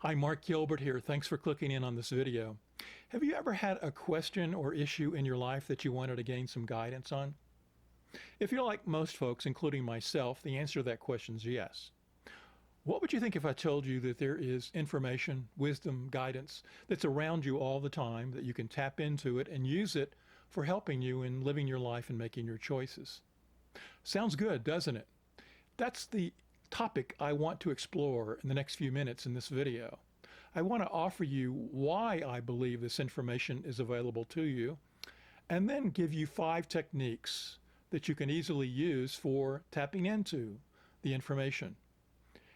Hi, Mark Gilbert here. Thanks for clicking in on this video. Have you ever had a question or issue in your life that you wanted to gain some guidance on? If you're like most folks, including myself, the answer to that question is yes. What would you think if I told you that there is information, wisdom, guidance that's around you all the time, that you can tap into it and use it for helping you in living your life and making your choices? Sounds good, doesn't it? That's the topic I want to explore in the next few minutes in this video. I want to offer you why I believe this information is available to you, and then give you 5 techniques that you can easily use for tapping into the information.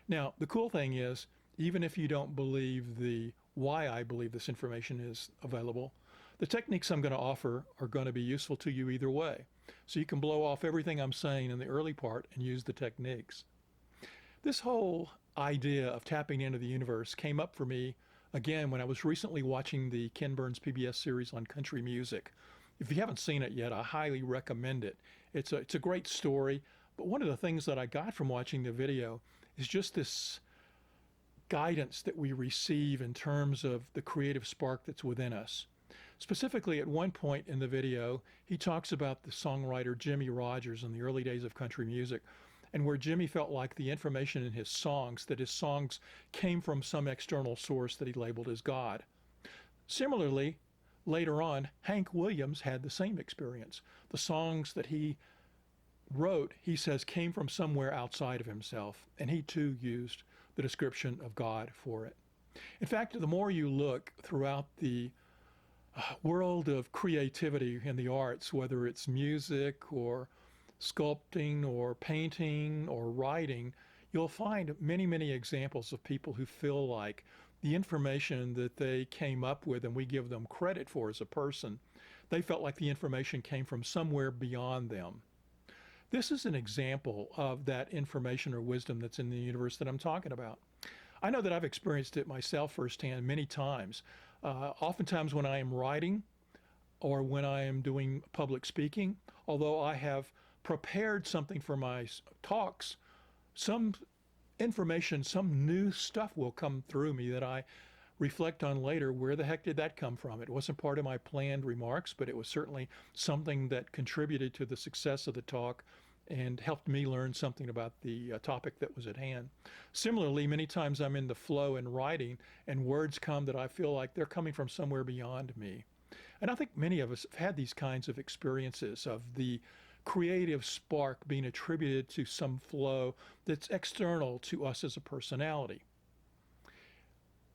Now, the cool thing is, even if you don't believe the why I believe this information is available, the techniques I'm going to offer are going to be useful to you either way. So you can blow off everything I'm saying in the early part and use the techniques. This whole idea of tapping into the universe came up for me again when I was recently watching the Ken Burns PBS series on country music. If you haven't seen it yet, I highly recommend it. It's a great story, but one of the things that I got from watching the video is just this guidance that we receive in terms of the creative spark that's within us. Specifically, at one point in the video, he talks about the songwriter Jimmy Rogers in the early days of country music, and where Jimmy felt like the information in his songs, that his songs came from some external source that he labeled as God. Similarly, later on, Hank Williams had the same experience. The songs that he wrote, he says, came from somewhere outside of himself, and he too used the description of God for it. In fact, the more you look throughout the world of creativity in the arts, whether it's music or sculpting or painting or writing, you'll find many, many examples of people who feel like the information that they came up with and we give them credit for as a person, they felt like the information came from somewhere beyond them. This is an example of that information or wisdom that's in the universe that I'm talking about. I know that I've experienced it myself firsthand many times. Oftentimes when I am writing or when I am doing public speaking, although I have prepared something for my talks, some information, some new stuff will come through me that I reflect on later. Where the heck did that come from? It wasn't part of my planned remarks, but it was certainly something that contributed to the success of the talk and helped me learn something about the topic that was at hand. Similarly, many times I'm in the flow in writing and words come that I feel like they're coming from somewhere beyond me. And I think many of us have had these kinds of experiences of the creative spark being attributed to some flow that's external to us as a personality.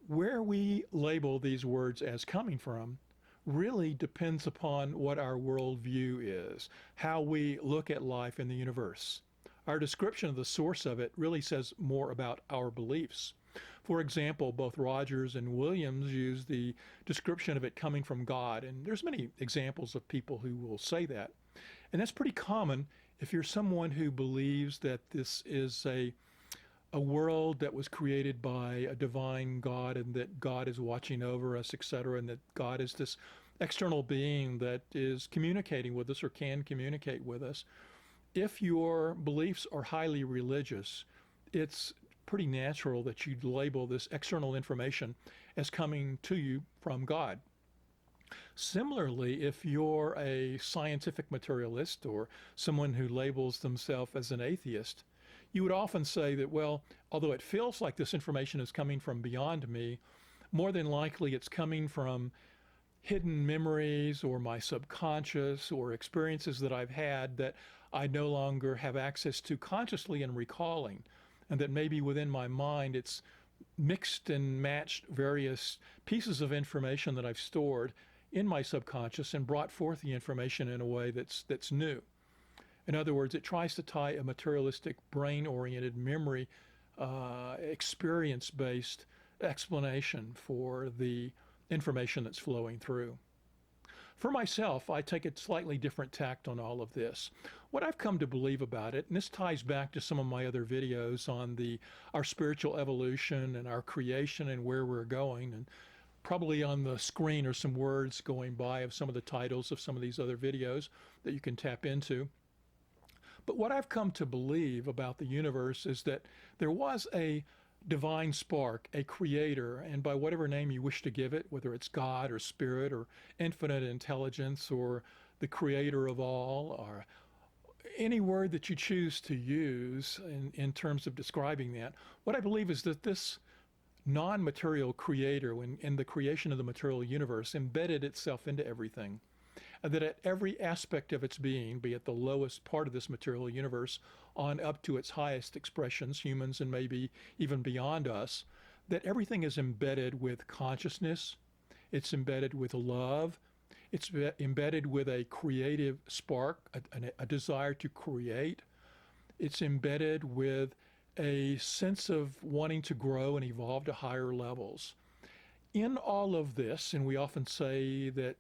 Where we label these words as coming from really depends upon what our worldview is, how we look at life in the universe. Our description of the source of it really says more about our beliefs. For example, both Rogers and Williams use the description of it coming from God, and there's many examples of people who will say that. And that's pretty common if you're someone who believes that this is a world that was created by a divine God and that God is watching over us, etc., and that God is this external being that is communicating with us or can communicate with us. If your beliefs are highly religious, it's pretty natural that you'd label this external information as coming to you from God. Similarly, if you're a scientific materialist or someone who labels themselves as an atheist, you would often say that, well, although it feels like this information is coming from beyond me, more than likely it's coming from hidden memories or my subconscious or experiences that I've had that I no longer have access to consciously and recalling, and that maybe within my mind it's mixed and matched various pieces of information that I've stored in my subconscious and brought forth the information in a way that's new. In other words, it tries to tie a materialistic, brain-oriented, memory, experience-based explanation for the information that's flowing through. For myself, I take a slightly different tact on all of this. What I've come to believe about it, and this ties back to some of my other videos on our spiritual evolution and our creation and where we're going, and probably on the screen are some words going by of some of the titles of some of these other videos that you can tap into. But what I've come to believe about the universe is that there was a divine spark, a creator, and by whatever name you wish to give it, whether it's God or spirit or infinite intelligence or the creator of all, or any word that you choose to use in terms of describing that, what I believe is that this non-material creator, when in the creation of the material universe, embedded itself into everything, and that at every aspect of its being, be it the lowest part of this material universe on up to its highest expressions, humans and maybe even beyond us, that everything is embedded with consciousness, it's embedded with love, it's embedded with a creative spark, a desire to create. It's embedded with a sense of wanting to grow and evolve to higher levels. In all of this, and we often say that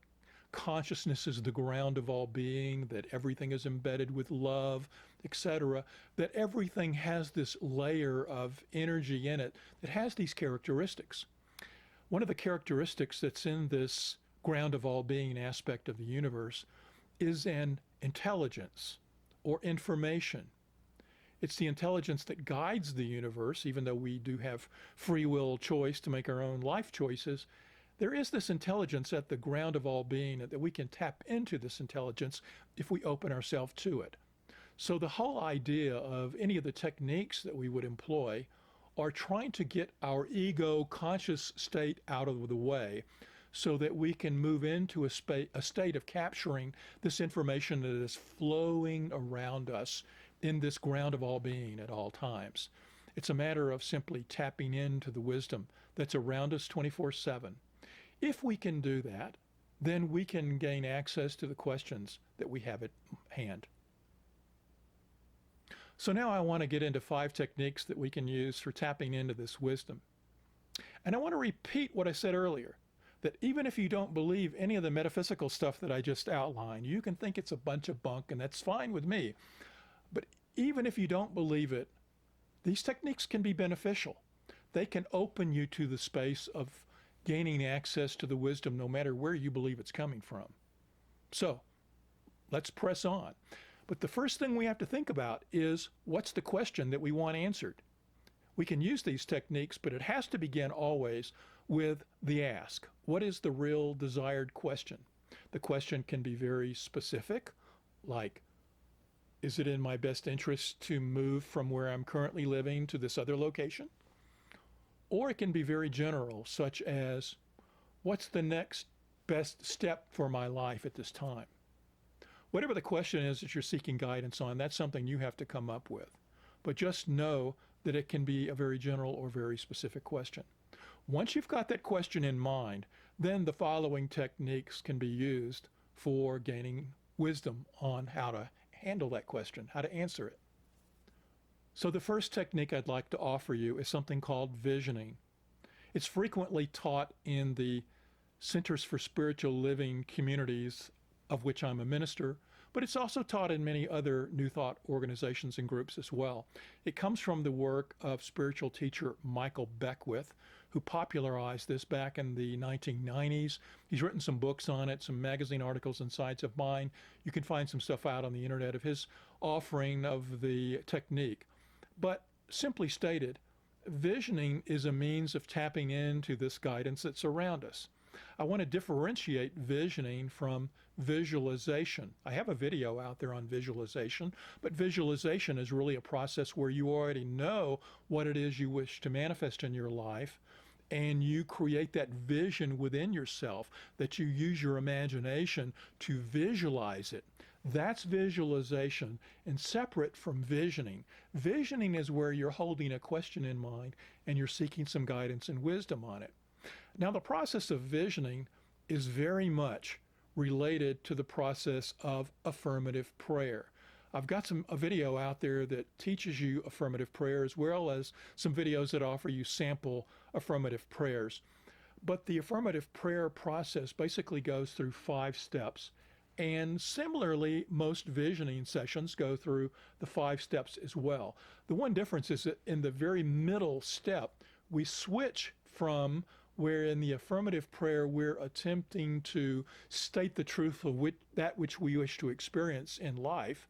consciousness is the ground of all being, that everything is embedded with love, etc., that everything has this layer of energy in it that has these characteristics. One of the characteristics that's in this ground of all being aspect of the universe is an intelligence or information. It's the intelligence that guides the universe, even though we do have free will choice to make our own life choices. There is this intelligence at the ground of all being that we can tap into this intelligence if we open ourselves to it. So the whole idea of any of the techniques that we would employ are trying to get our ego conscious state out of the way so that we can move into a state of capturing this information that is flowing around us in this ground of all being at all times. It's a matter of simply tapping into the wisdom that's around us 24/7. If we can do that, then we can gain access to the questions that we have at hand. So now I want to get into 5 techniques that we can use for tapping into this wisdom. And I want to repeat what I said earlier, that even if you don't believe any of the metaphysical stuff that I just outlined, you can think it's a bunch of bunk, and that's fine with me. But even if you don't believe it, these techniques can be beneficial. They can open you to the space of gaining access to the wisdom no matter where you believe it's coming from. So let's press on. But the first thing we have to think about is, what's the question that we want answered? We can use these techniques, but it has to begin always with the ask. What is the real desired question? The question can be very specific, like, is it in my best interest to move from where I'm currently living to this other location? Or it can be very general, such as, what's the next best step for my life at this time? Whatever the question is that you're seeking guidance on, that's something you have to come up with. But just know that it can be a very general or very specific question. Once you've got that question in mind, then the following techniques can be used for gaining wisdom on how to handle that question, how to answer it. So the first technique I'd like to offer you is something called visioning. It's frequently taught in the Centers for Spiritual Living communities, of which I'm a minister, but it's also taught in many other New Thought organizations and groups as well. It comes from the work of spiritual teacher Michael Beckwith, who popularized this back in the 1990s. He's written some books on it, some magazine articles and sites of mine. You can find some stuff out on the internet of his offering of the technique. But simply stated, visioning is a means of tapping into this guidance that's around us. I want to differentiate visioning from visualization. I have a video out there on visualization, but visualization is really a process where you already know what it is you wish to manifest in your life, and you create that vision within yourself, that you use your imagination to visualize it. That's visualization, and separate from visioning. Visioning is where you're holding a question in mind and you're seeking some guidance and wisdom on it. Now, the process of visioning is very much related to the process of affirmative prayer. I've got a video out there that teaches you affirmative prayer, as well as some videos that offer you sample affirmative prayers. But the affirmative prayer process basically goes through 5 steps. And similarly, most visioning sessions go through the 5 steps as well. The one difference is that in the very middle step, we switch from where in the affirmative prayer we're attempting to state the truth of that which we wish to experience in life.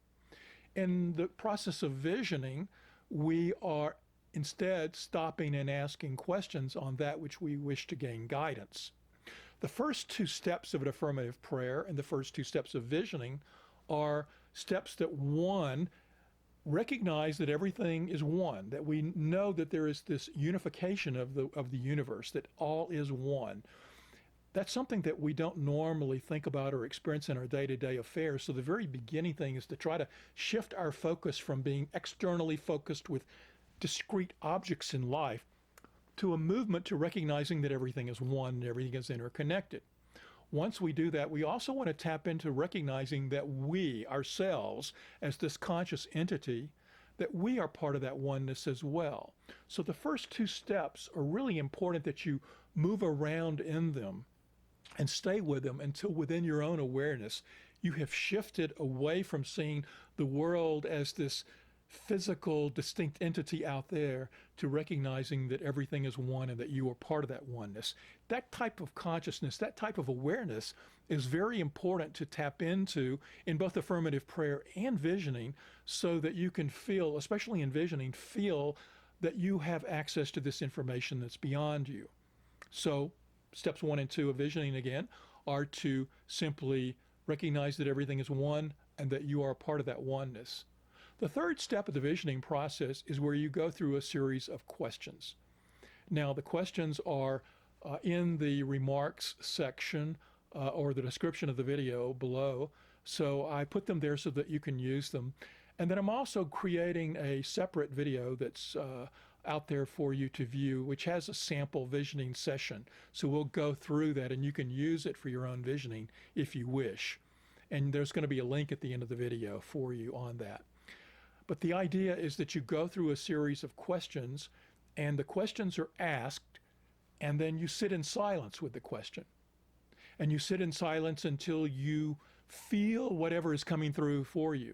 In the process of visioning, we are instead stopping and asking questions on that which we wish to gain guidance. The first two steps of an affirmative prayer and the first two steps of visioning are steps that, one, recognize that everything is one, that we know that there is this unification of the universe, that all is one. That's something that we don't normally think about or experience in our day-to-day affairs. So the very beginning thing is to try to shift our focus from being externally focused with discrete objects in life to a movement to recognizing that everything is one and everything is interconnected. Once we do that, we also want to tap into recognizing that we, ourselves, as this conscious entity, that we are part of that oneness as well. So the first two steps are really important, that you move around in them and stay with them until within your own awareness, you have shifted away from seeing the world as this physical, distinct entity out there to recognizing that everything is one and that you are part of that oneness. That type of consciousness, that type of awareness is very important to tap into in both affirmative prayer and visioning, so that you can feel, especially in visioning, feel that you have access to this information that's beyond you. So steps 1 and 2 of visioning, again, are to simply recognize that everything is one and that you are a part of that oneness. The third step of the visioning process is where you go through a series of questions. Now, the questions are in the remarks section or the description of the video below. So I put them there so that you can use them. And then I'm also creating a separate video that's out there for you to view, which has a sample visioning session. So we'll go through that and you can use it for your own visioning if you wish. And there's going to be a link at the end of the video for you on that. But the idea is that you go through a series of questions, and the questions are asked, and then you sit in silence with the question. And you sit in silence until you feel whatever is coming through for you.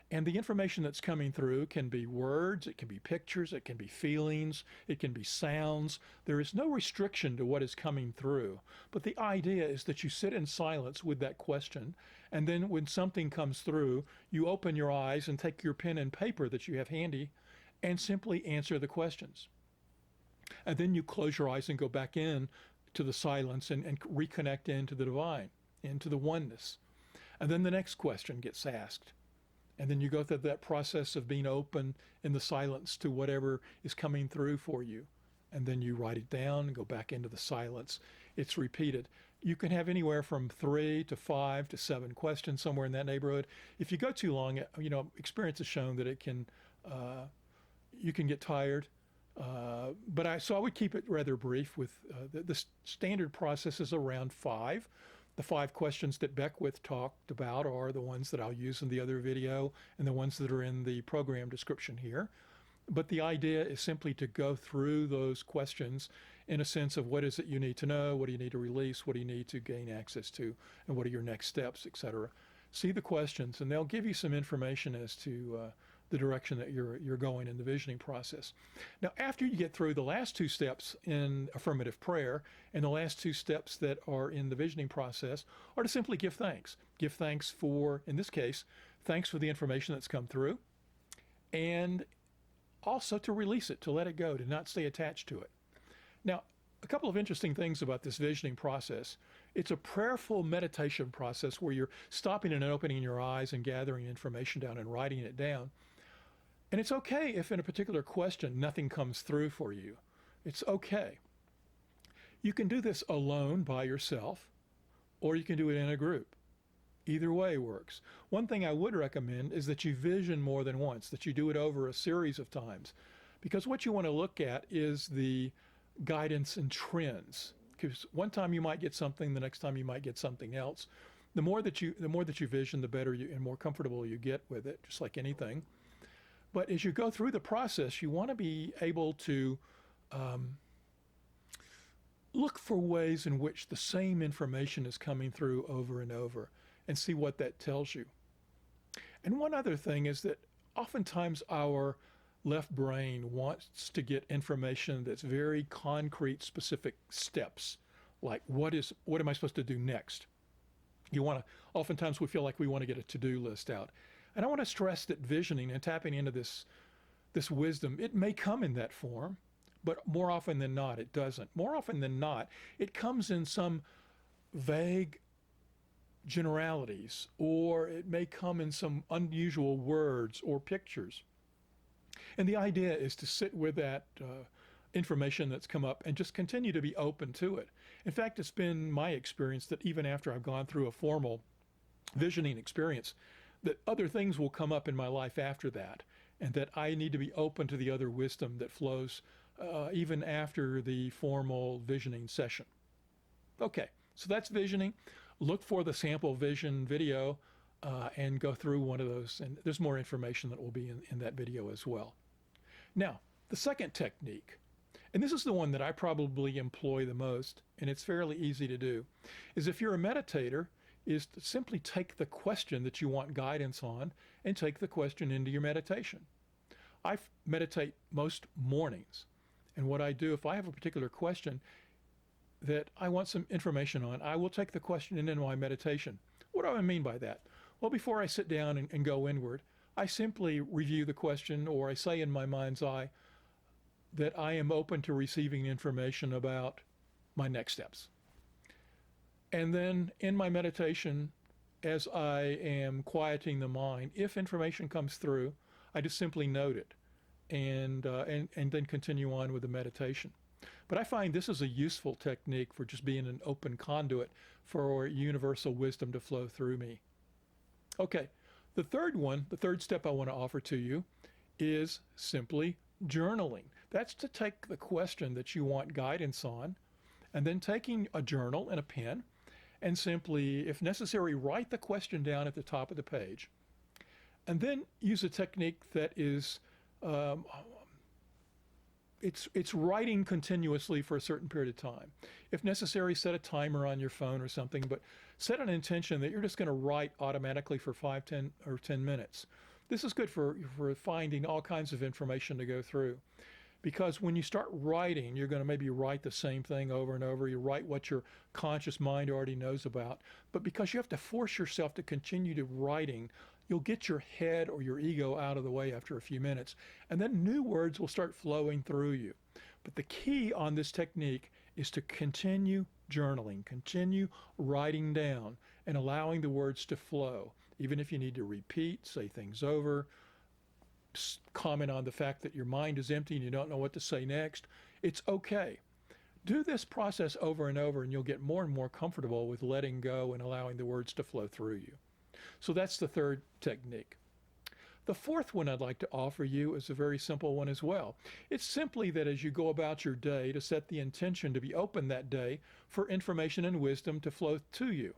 And the information that's coming through can be words, it can be pictures, it can be feelings, it can be sounds. There is no restriction to what is coming through. But the idea is that you sit in silence with that question, and then when something comes through, you open your eyes and take your pen and paper that you have handy and simply answer the questions. And then you close your eyes and go back in to the silence and reconnect into the divine, into the oneness. And then the next question gets asked. And then you go through that process of being open in the silence to whatever is coming through for you. And then you write it down and go back into the silence. It's repeated. You can have anywhere from 3 to 5 to 7 questions, somewhere in that neighborhood. If you go too long, experience has shown that it can, you can get tired. So I would keep it rather brief. With the standard process is around 5. The 5 questions that Beckwith talked about are the ones that I'll use in the other video and the ones that are in the program description here. But the idea is simply to go through those questions in a sense of what is it you need to know, what do you need to release, what do you need to gain access to, and what are your next steps, etc. See the questions, and they'll give you some information as to the direction that you're going in the visioning process. Now, after you get through the last 2 steps in affirmative prayer and the last 2 steps that are in the visioning process are to simply give thanks. Give thanks for, in this case, thanks for the information that's come through, and also to release it, to let it go, to not stay attached to it. Now, a couple of interesting things about this visioning process. It's a prayerful meditation process where you're stopping and opening your eyes and gathering information down and writing it down. And it's okay if in a particular question nothing comes through for you. It's okay. You can do this alone by yourself, or you can do it in a group. Either way works. One thing I would recommend is that you vision more than once, that you do it over a series of times. Because what you want to look at is the guidance and trends. Because one time you might get something, the next time you might get something else. The more that you vision, the better you and more comfortable you get with it, just like anything. But as you go through the process, you want to be able to look for ways in which the same information is coming through over and over and see what that tells you. And one other thing is that oftentimes our left brain wants to get information that's very concrete, specific steps, like what am I supposed to do next? Oftentimes we feel like we want to get a to-do list out. And I want to stress that visioning and tapping into this this wisdom, it may come in that form, but more often than not, it doesn't. More often than not, it comes in some vague generalities, or it may come in some unusual words or pictures. And the idea is to sit with that information that's come up and just continue to be open to it. In fact, it's been my experience that even after I've gone through a formal visioning experience, that other things will come up in my life after that, and that I need to be open to the other wisdom that flows even after the formal visioning session. Okay, so that's visioning. Look for the sample vision video and go through one of those, and there's more information that will be in that video as well. Now, the second technique, and this is the one that I probably employ the most, and it's fairly easy to do, is if you're a meditator, is to simply take the question that you want guidance on and take the question into your meditation. I meditate most mornings, and what I do, if I have a particular question that I want some information on, I will take the question into my meditation. What do I mean by that? Well, before I sit down and go inward, I simply review the question, or I say in my mind's eye that I am open to receiving information about my next steps. And then in my meditation, as I am quieting the mind, if information comes through, I just simply note it and then continue on with the meditation. But I find this is a useful technique for just being an open conduit for universal wisdom to flow through me. Okay, the third step I want to offer to you is simply journaling. That's to take the question that you want guidance on, and then taking a journal and a pen, and simply, if necessary, write the question down at the top of the page, and then use a technique that is it's writing continuously for a certain period of time. If necessary, set a timer on your phone or something, but set an intention that you're just going to write automatically for 5, 10, or 10 minutes. This is good for finding all kinds of information to go through. Because when you start writing, you're going to maybe write the same thing over and over. You write what your conscious mind already knows about. But because you have to force yourself to continue to writing, you'll get your head or your ego out of the way after a few minutes. And then new words will start flowing through you. But the key on this technique is to continue journaling, continue writing down and allowing the words to flow. Even if you need to repeat, say things over, comment on the fact that your mind is empty and you don't know what to say next, it's okay. Do this process over and over and you'll get more and more comfortable with letting go and allowing the words to flow through you. So that's the third technique. The fourth one I'd like to offer you is a very simple one as well. It's simply that as you go about your day, to set the intention to be open that day for information and wisdom to flow to you.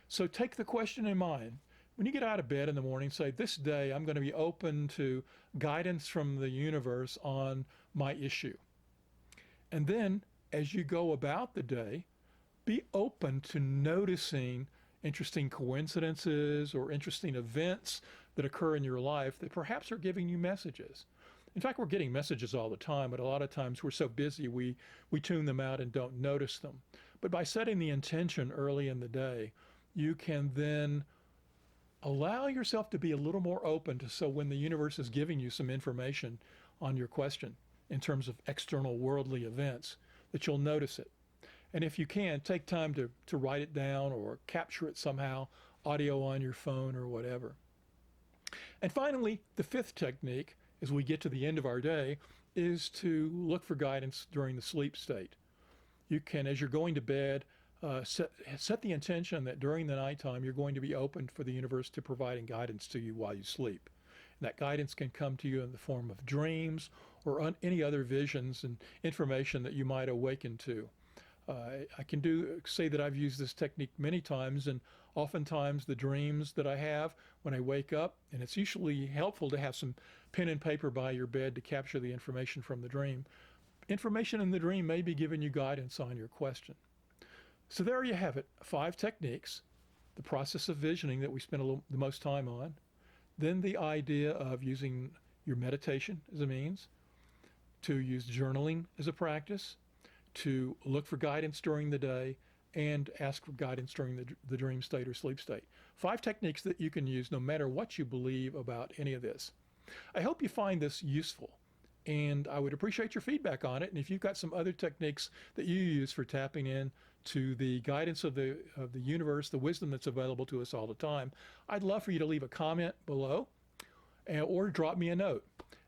So take the question in mind. When you get out of bed in the morning, say, this day I'm going to be open to guidance from the universe on my issue. And then as you go about the day, be open to noticing interesting coincidences or interesting events that occur in your life that perhaps are giving you messages. In fact, we're getting messages all the time, but a lot of times we're so busy we tune them out and don't notice them. But by setting the intention early in the day, you can then allow yourself to be a little more open to, so when the universe is giving you some information on your question in terms of external worldly events, that you'll notice it. And if you can, take time to write it down or capture it somehow, audio on your phone or whatever. And finally, the fifth technique, as we get to the end of our day, is to look for guidance during the sleep state. You can, as you're going to bed, set the intention that during the nighttime you're going to be open for the universe to providing guidance to you while you sleep. And that guidance can come to you in the form of dreams or any other visions and information that you might awaken to. I can say that I've used this technique many times, and oftentimes the dreams that I have when I wake up, and it's usually helpful to have some pen and paper by your bed to capture the information from the dream. Information in the dream may be giving you guidance on your question. So there you have it, 5 techniques, the process of visioning that we spend the most time on, then the idea of using your meditation as a means, to use journaling as a practice, to look for guidance during the day, and ask for guidance during the dream state or sleep state. 5 techniques that you can use no matter what you believe about any of this. I hope you find this useful, and I would appreciate your feedback on it. And if you've got some other techniques that you use for tapping in to the guidance of the universe, the wisdom that's available to us all the time, I'd love for you to leave a comment below or drop me a note.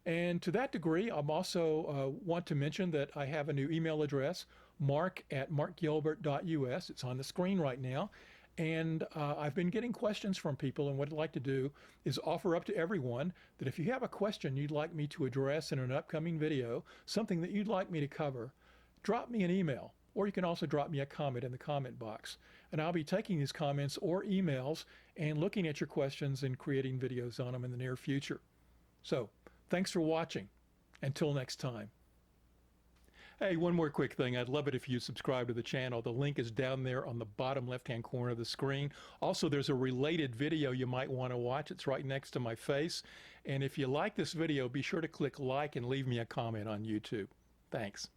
And to that degree, I'm also want to mention that I have a new email address, mark@markgilbert.us. It's on the screen right now. And I've been getting questions from people, and what I'd like to do is offer up to everyone that if you have a question you'd like me to address in an upcoming video, something that you'd like me to cover, drop me an email, or you can also drop me a comment in the comment box. And I'll be taking these comments or emails and looking at your questions and creating videos on them in the near future. So, thanks for watching. Until next time. Hey, one more quick thing. I'd love it if you subscribe to the channel. The link is down there on the bottom left-hand corner of the screen. Also, there's a related video you might want to watch. It's right next to my face. And if you like this video, be sure to click like and leave me a comment on YouTube. Thanks.